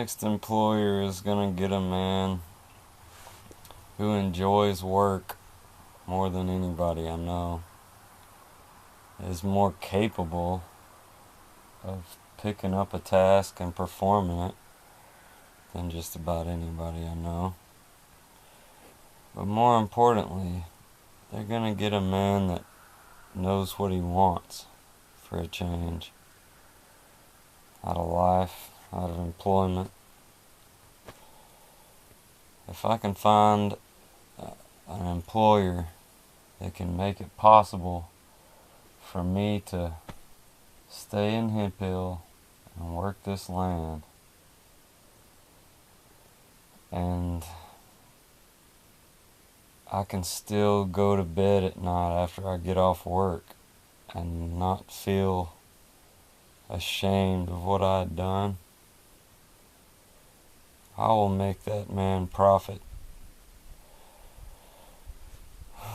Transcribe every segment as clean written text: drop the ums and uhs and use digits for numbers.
next employer is gonna get a man who enjoys work more than anybody I know, is more capable of picking up a task and performing it than just about anybody I know. But more importantly, they're gonna get a man that knows what he wants for a change. Out of life, out of employment. If I can find an employer that can make it possible for me to stay in Hemp Hill and work this land, and I can still go to bed at night after I get off work and not feel ashamed of what I had done, I will make that man profit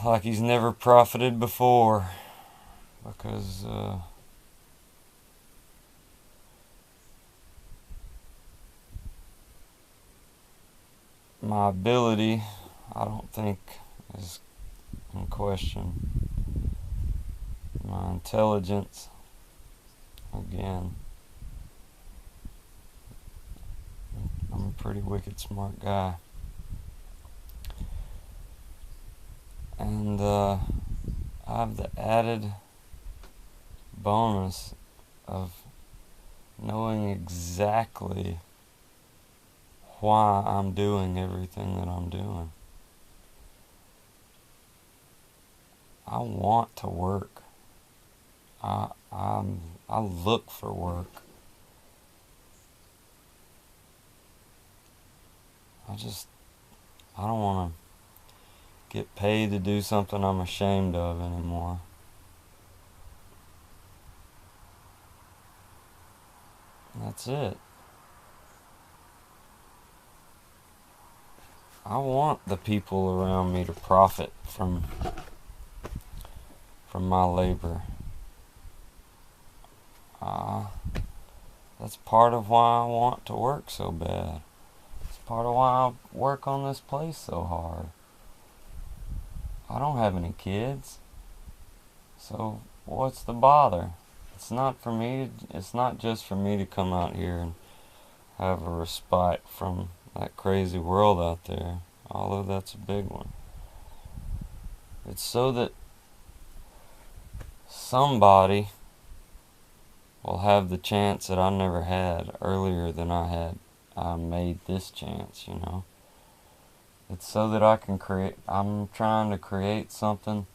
like he's never profited before, because my ability, I don't think, is in question. My intelligence, again, I'm a pretty wicked smart guy. And I have the added bonus of knowing exactly why I'm doing everything that I'm doing. I want to work. I look for work. I don't want to get paid to do something I'm ashamed of anymore. That's it. I want the people around me to profit from my labor. That's part of why I want to work so bad. It's part of why I work on this place so hard. I don't have any kids, so what's the bother? It's not just for me to come out here and have a respite from that crazy world out there, although that's a big one. It's so that somebody will have the chance that I never had earlier than I made this chance, you know. It's so that I'm trying to create something,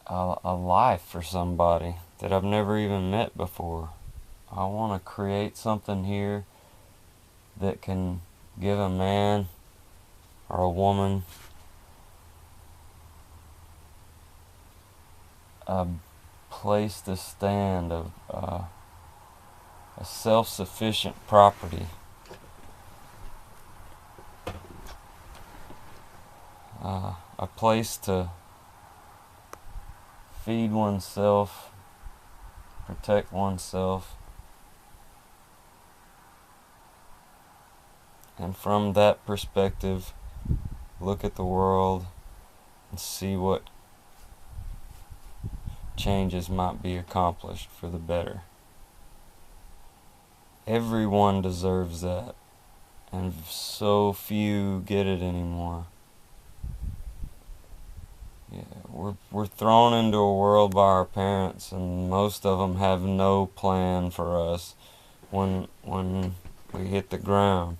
a life for somebody that I've never even met before. I want to create something here that can give a man or a woman a place to stand, a self-sufficient property, a place to feed oneself, protect oneself, and from that perspective, look at the world and see what changes might be accomplished for the better. Everyone deserves that, and so few get it anymore. Yeah, we're thrown into a world by our parents, and most of them have no plan for us when we hit the ground.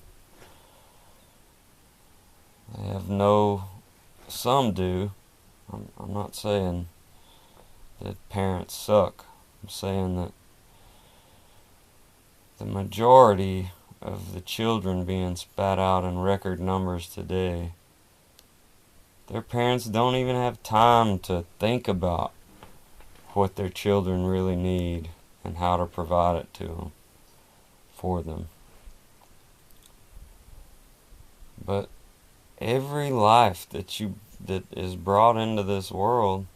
They have no. Some do. I'm not saying that parents suck. I'm saying that the majority of the children being spat out in record numbers today, their parents don't even have time to think about what their children really need and how to provide it to them, for them. But every life that is brought into this world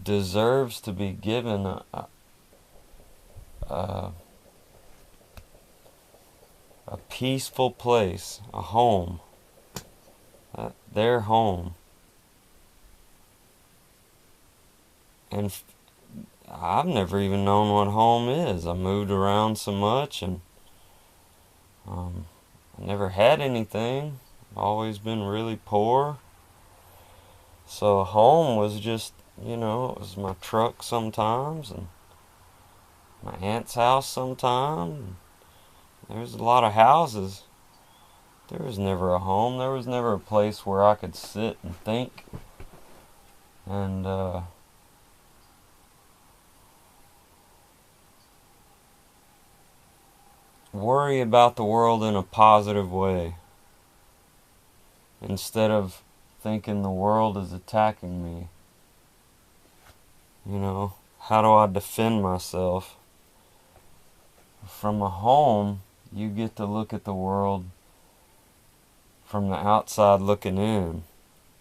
deserves to be given a peaceful place, a home, their home. And I've never even known what home is. I moved around so much, and I never had anything. I've always been really poor. So home was just, it was my truck sometimes, and my aunt's house sometimes. There was a lot of houses. There was never a home. There was never a place where I could sit and think and worry about the world in a positive way, instead of thinking the world is attacking me. How do I defend myself? From a home, you get to look at the world from the outside looking in,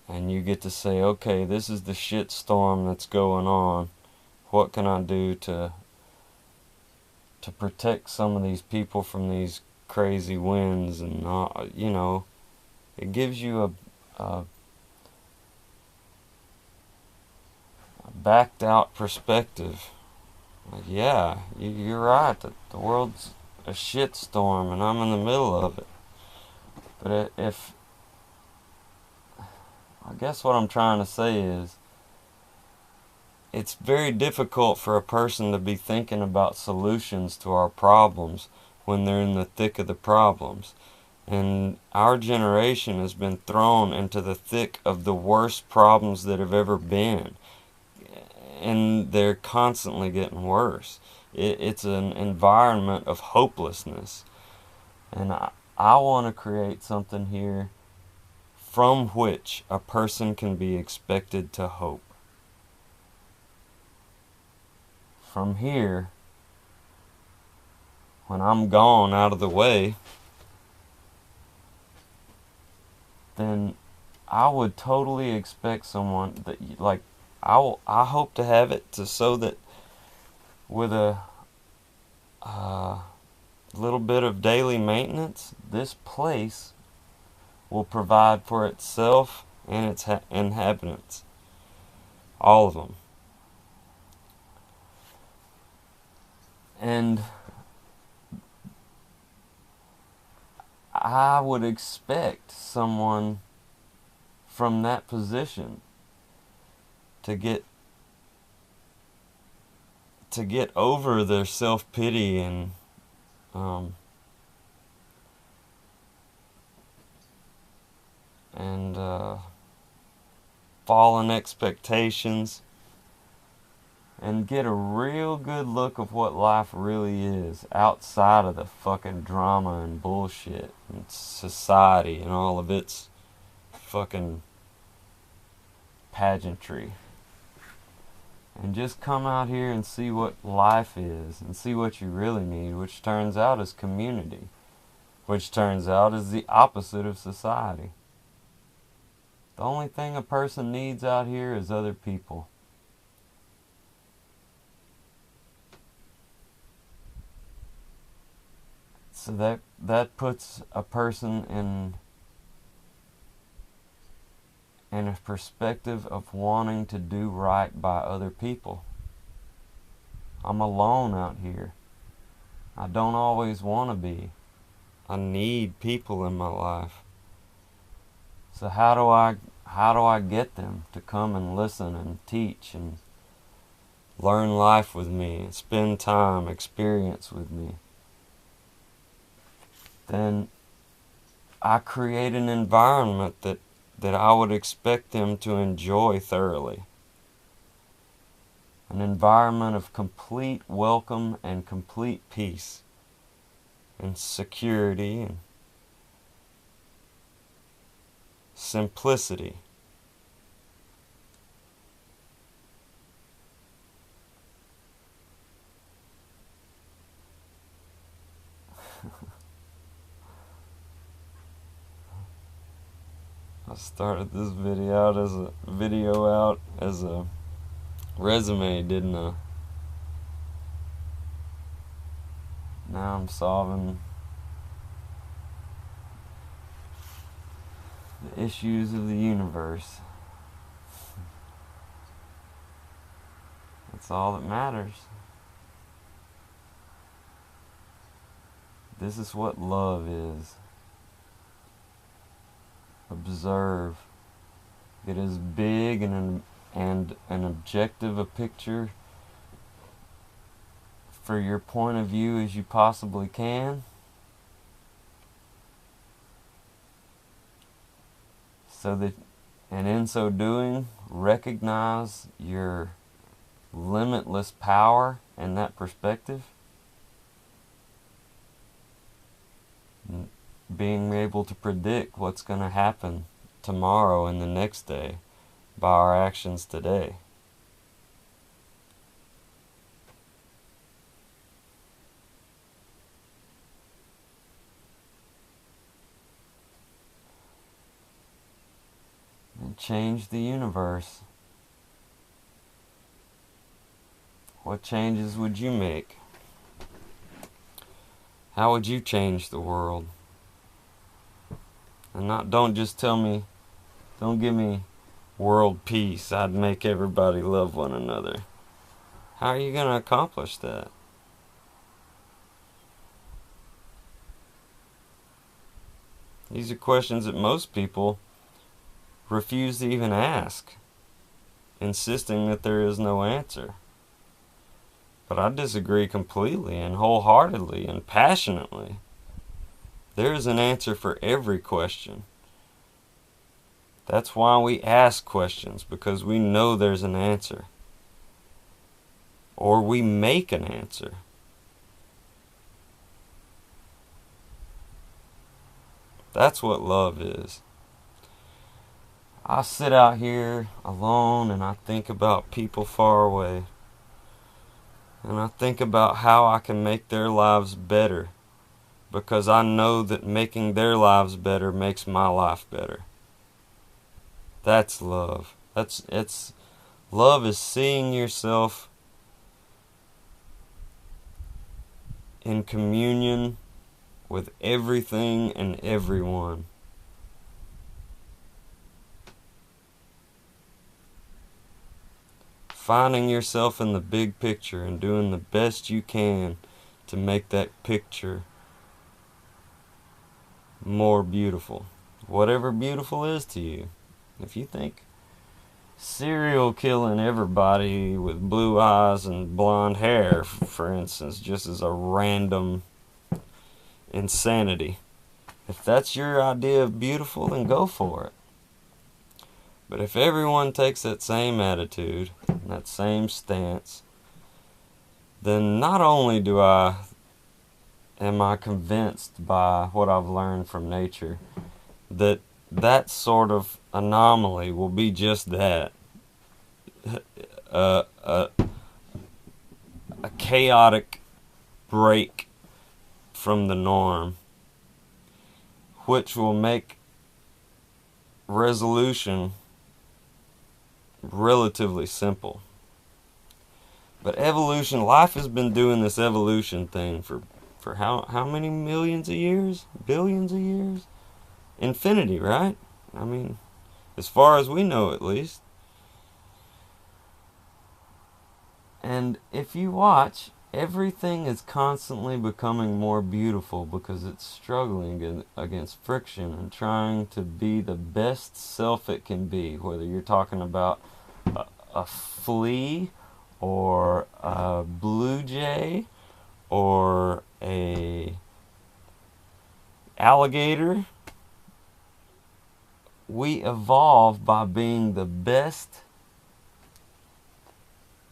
and you get to say, okay, this is the shit storm that's going on. What can I do to protect some of these people from these crazy winds? And it gives you a backed out perspective. Like, yeah, you're right, the world's a shit storm and I'm in the middle of it. But I guess what I'm trying to say is, it's very difficult for a person to be thinking about solutions to our problems when they're in the thick of the problems. And our generation has been thrown into the thick of the worst problems that have ever been. And they're constantly getting worse. It's an environment of hopelessness. And I want to create something here from which a person can be expected to hope. From here, when I'm gone out of the way, then I would totally expect someone that, like, I hope to have it so that with a little bit of daily maintenance, this place will provide for itself and its inhabitants. All of them. And I would expect someone from that position to get over their self-pity and fallen expectations, and get a real good look of what life really is outside of the fucking drama and bullshit and society and all of its fucking pageantry. And just come out here and see what life is, and see what you really need, which turns out is community, which turns out is the opposite of society. The only thing a person needs out here is other people. So that puts a person in a perspective of wanting to do right by other people. I'm alone out here. I don't always want to be. I need people in my life. So how do I get them to come and listen and teach and learn life with me and spend time, experience with me? Then I create an environment that I would expect them to enjoy thoroughly. An environment of complete welcome and complete peace and security and simplicity. I started this video out as a resume, didn't I? now I'm solving the issues of the universe. That's all that matters. This is what love is. Observe. Get as big and an objective a picture for your point of view as you possibly can. So that, and in so doing, recognize your limitless power in that perspective. Being able to predict what's going to happen tomorrow and the next day by our actions today. And change the universe. What changes would you make? How would you change the world? And don't just tell me, don't give me world peace. I'd make everybody love one another. How are you going to accomplish that? These are questions that most people refuse to even ask, insisting that there is no answer. But I disagree completely and wholeheartedly and passionately. There is an answer for every question. That's why we ask questions, because we know there's an answer. Or we make an answer. That's what love is. I sit out here alone and I think about people far away. And I think about how I can make their lives better, because I know that making their lives better makes my life better. That's love. Love is seeing yourself in communion with everything and everyone. Finding yourself in the big picture and doing the best you can to make that picture more beautiful. Whatever beautiful is to you. If you think serial killing everybody with blue eyes and blonde hair, for instance, just as a random insanity, if that's your idea of beautiful, then go for it. But if everyone takes that same attitude, that same stance, then not only am I convinced by what I've learned from nature that sort of anomaly will be just that, a chaotic break from the norm, which will make resolution relatively simple. But evolution, life has been doing this evolution thing for how many millions of years? Billions of years? Infinity, right? I mean, as far as we know at least. And if you watch, everything is constantly becoming more beautiful because it's struggling against friction and trying to be the best self it can be, whether you're talking about a flea or a blue jay or a alligator. We evolve by being the best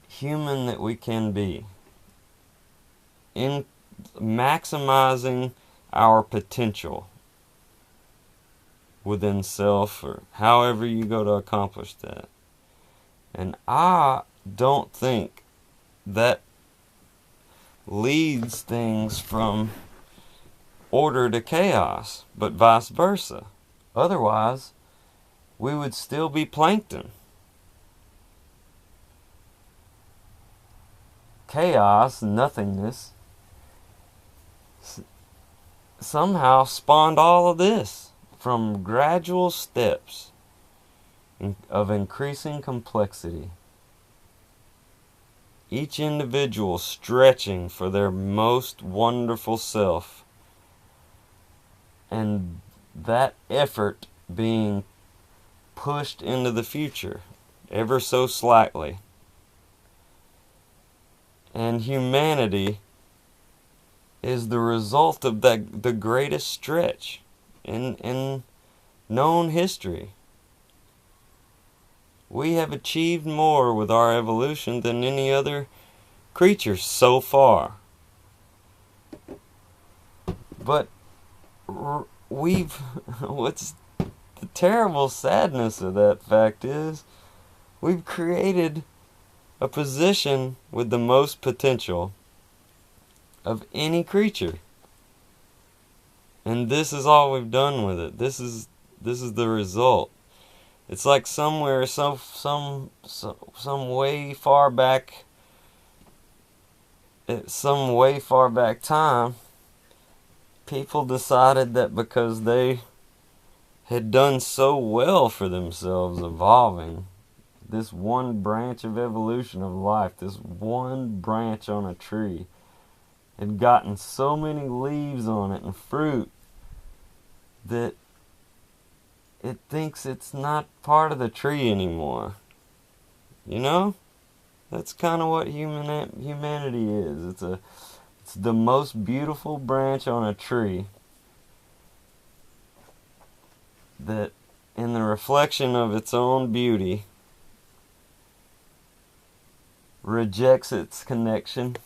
human that we can be, in maximizing our potential within self, or however you go to accomplish that. And I don't think that leads things from order to chaos, but vice versa. Otherwise, we would still be plankton. Chaos, nothingness, somehow spawned all of this from gradual steps of increasing complexity. Each individual stretching for their most wonderful self, and that effort being pushed into the future ever so slightly. And humanity is the result of the greatest stretch in known history. We have achieved more with our evolution than any other creature so far. But what's the terrible sadness of that fact is, we've created a position with the most potential of any creature. And this is all we've done with it. This is the result. It's like somewhere, some way far back, some way far back time, people decided that because they had done so well for themselves evolving, this one branch of evolution of life, this one branch on a tree, had gotten so many leaves on it and fruit that it thinks it's not part of the tree anymore. You know? That's kind of what humanity is. It's the most beautiful branch on a tree that, in the reflection of its own beauty, rejects its connection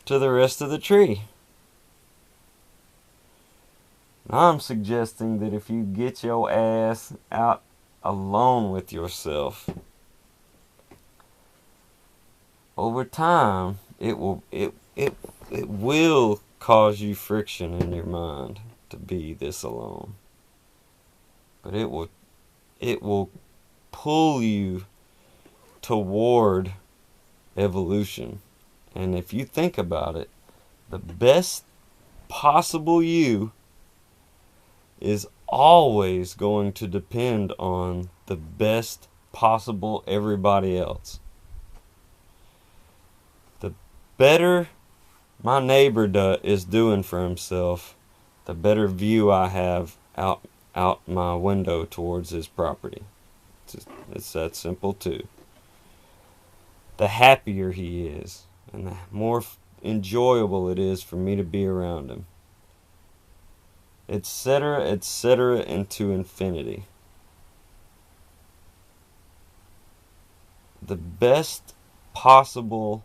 to the rest of the tree. I'm suggesting that if you get your ass out alone with yourself, over time it will cause you friction in your mind to be this alone. But it will pull you toward evolution. And if you think about it, the best possible you is always going to depend on the best possible everybody else. The better my neighbor is doing for himself, the better view I have out my window towards his property. It's that simple too. The happier he is, and the more enjoyable it is for me to be around him, etc., etc., into infinity. The best possible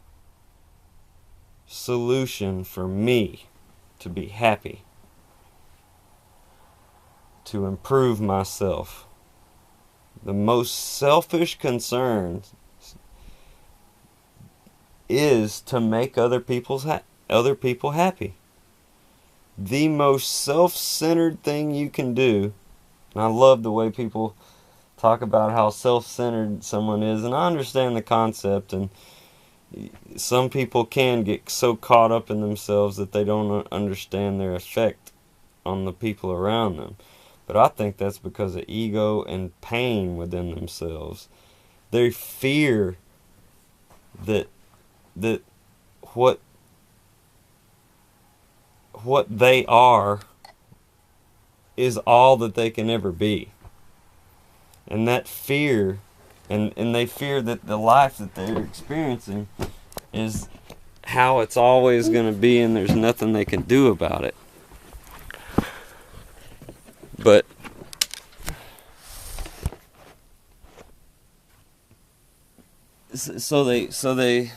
solution for me to be happy, to improve myself, the most selfish concern is to make other people happy. The most self-centered thing you can do, and I love the way people talk about how self-centered someone is, and I understand the concept, and some people can get so caught up in themselves that they don't understand their effect on the people around them. But I think that's because of ego and pain within themselves. They fear that what they are is all that they can ever be. And that fear, and they fear that the life that they're experiencing is how it's always going to be, and there's nothing they can do about it. But so they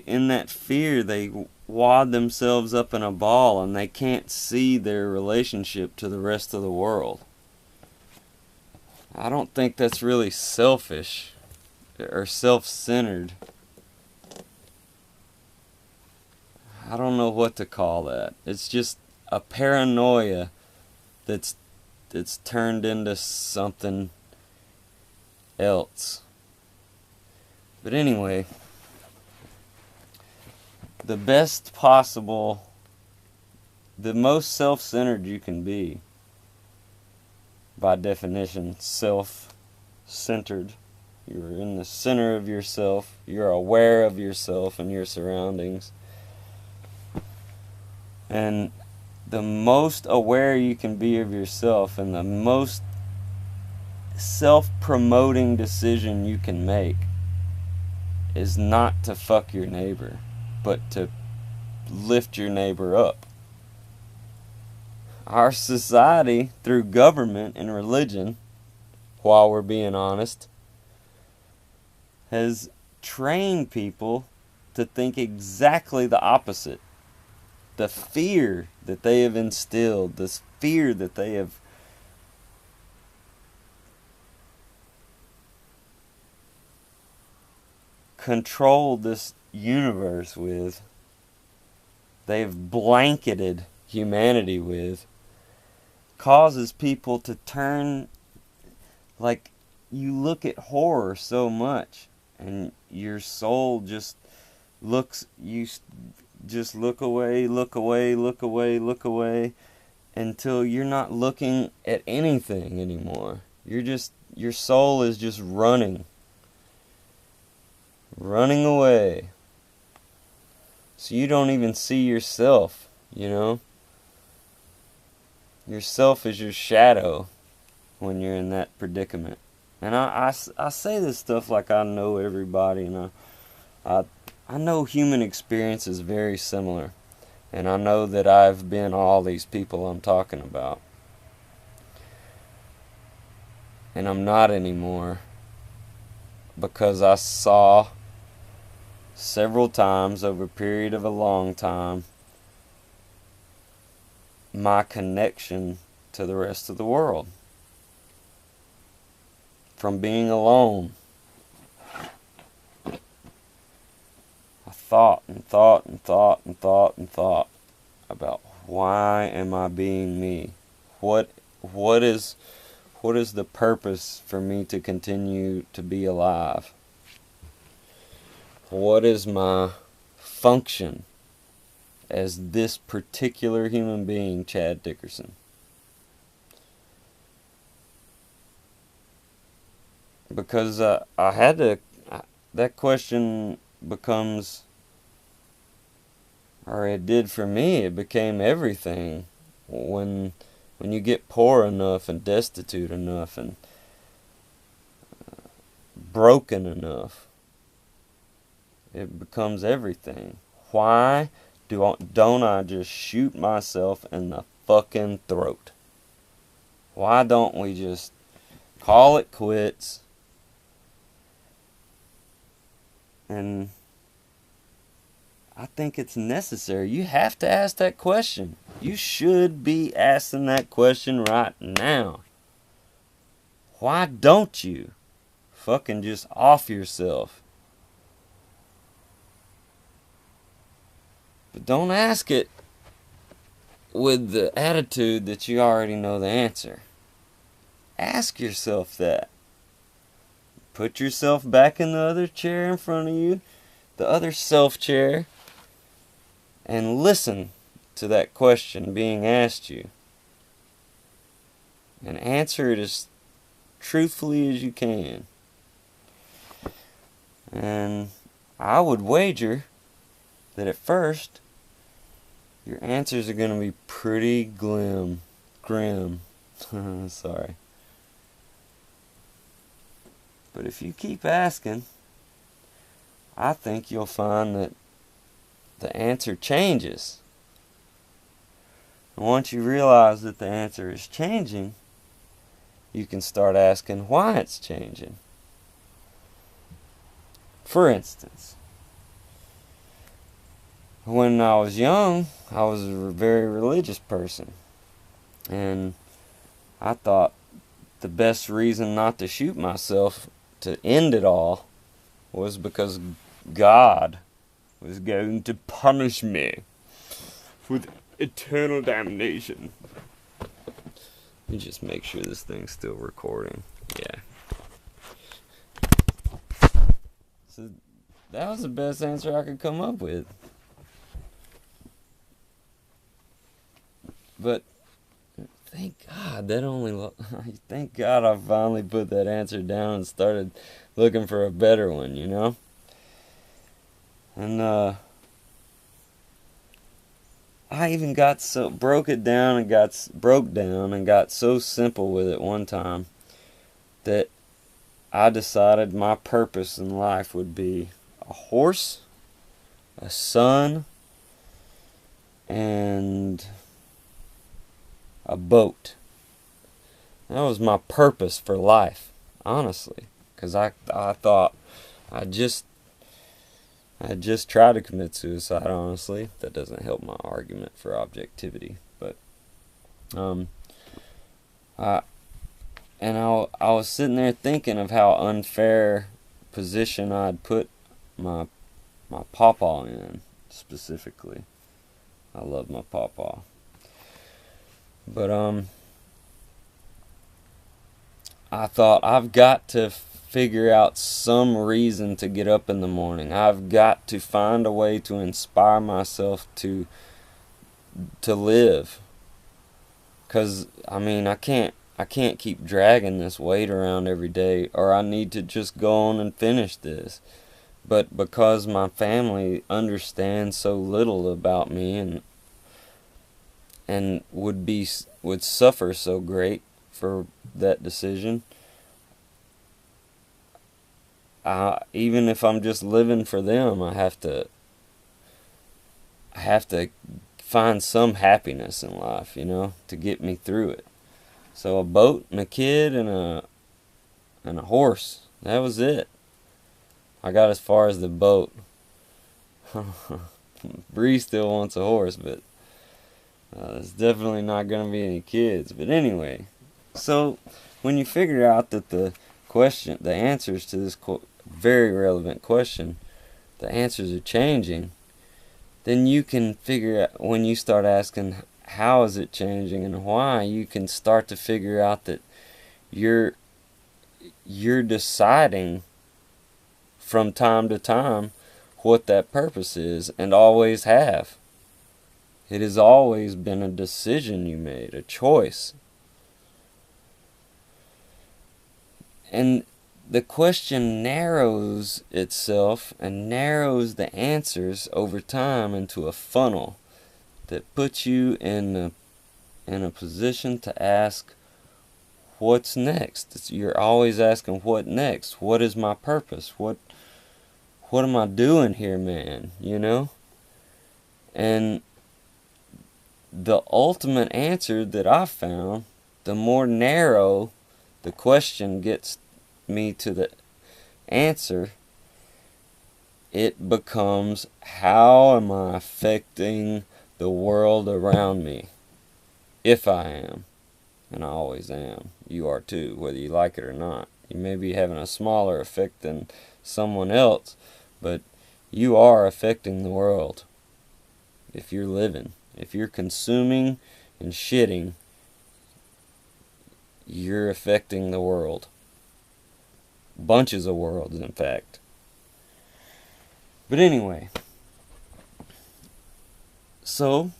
in that fear, they wad themselves up in a ball, and they can't see their relationship to the rest of the world. I don't think that's really selfish or self-centered. I don't know what to call that. It's just a paranoia that's turned into something else. But anyway, the best possible, the most self-centered you can be, by definition, self-centered. You're in the center of yourself. You're aware of yourself and your surroundings. And the most aware you can be of yourself and the most self-promoting decision you can make is not to fuck your neighbor, but to lift your neighbor up. Our society, through government and religion, while we're being honest, has trained people to think exactly the opposite. The fear that they have instilled, this fear that they have controlled this universe with, they've blanketed humanity with, causes people to turn, like, you look at horror so much and your soul just looks, you just look away, look away, look away, look away, until you're not looking at anything anymore. Your soul is just running away. So you don't even see yourself, you know? Yourself is your shadow when you're in that predicament. And I say this stuff like I know everybody, and I know human experience is very similar. And I know that I've been all these people I'm talking about. And I'm not anymore, because I saw several times over a period of a long time my connection to the rest of the world. From being alone, I thought and thought and thought and thought and thought about, why am I being me? What is the purpose for me to continue to be alive? What is my function as this particular human being, Chad Dickerson? Because I had to, that question becomes, or it did for me, it became everything. When you get poor enough and destitute enough and broken enough, it becomes everything. Why don't I just shoot myself in the fucking throat? Why don't we just call it quits? And I think it's necessary. You have to ask that question. You should be asking that question right now. Why don't you fucking just off yourself? But don't ask it with the attitude that you already know the answer. Ask yourself that. Put yourself back in the other chair in front of you, the other self chair, and listen to that question being asked you. And answer it as truthfully as you can. And I would wager that at first, your answers are going to be pretty grim. Sorry. But if you keep asking, I think you'll find that the answer changes. And once you realize that the answer is changing, you can start asking why it's changing. For instance, when I was young, I was a very religious person. And I thought the best reason not to shoot myself to end it all was because God was going to punish me with eternal damnation. Let me just make sure this thing's still recording. Yeah. So that was the best answer I could come up with. But thank God thank God I finally put that answer down and started looking for a better one, you know? And I even got so broke down and got so simple with it one time that I decided my purpose in life would be a horse, a son, and a boat. That was my purpose for life, honestly, because I thought I just tried to commit suicide. Honestly, that doesn't help my argument for objectivity, but I I was sitting there thinking of how unfair position I'd put my pawpaw in specifically. I love my pawpaw, but I thought I've got to figure out some reason to get up in the morning. I've got to find a way to inspire myself to live. 'Cause I mean, I can't keep dragging this weight around every day, or I need to just go on and finish this. But because my family understands so little about me and would suffer so great for that decision, even if I'm just living for them, I have to find some happiness in life, you know, to get me through it. So a boat and a kid and a horse. That was it. I got as far as the boat. Bree still wants a horse, but there's definitely not going to be any kids. But anyway, so when you figure out that the answers to this very relevant question, the answers are changing, then you can figure out, when you start asking how is it changing and why, you can start to figure out that you're deciding from time to time what that purpose is, and always have. It has always been a decision you made, a choice. And the question narrows itself and narrows the answers over time into a funnel that puts you in a position to ask, what's next? You're always asking, what next? What is my purpose? What am I doing here, man? You know? And the ultimate answer that I found, the more narrow the question gets me to the answer, it becomes, how am I affecting the world around me? If I am, and I always am, you are too, whether you like it or not. You may be having a smaller effect than someone else, but you are affecting the world. If you're living, if you're consuming and shitting, you're affecting the world. Bunches of worlds, in fact. But anyway, so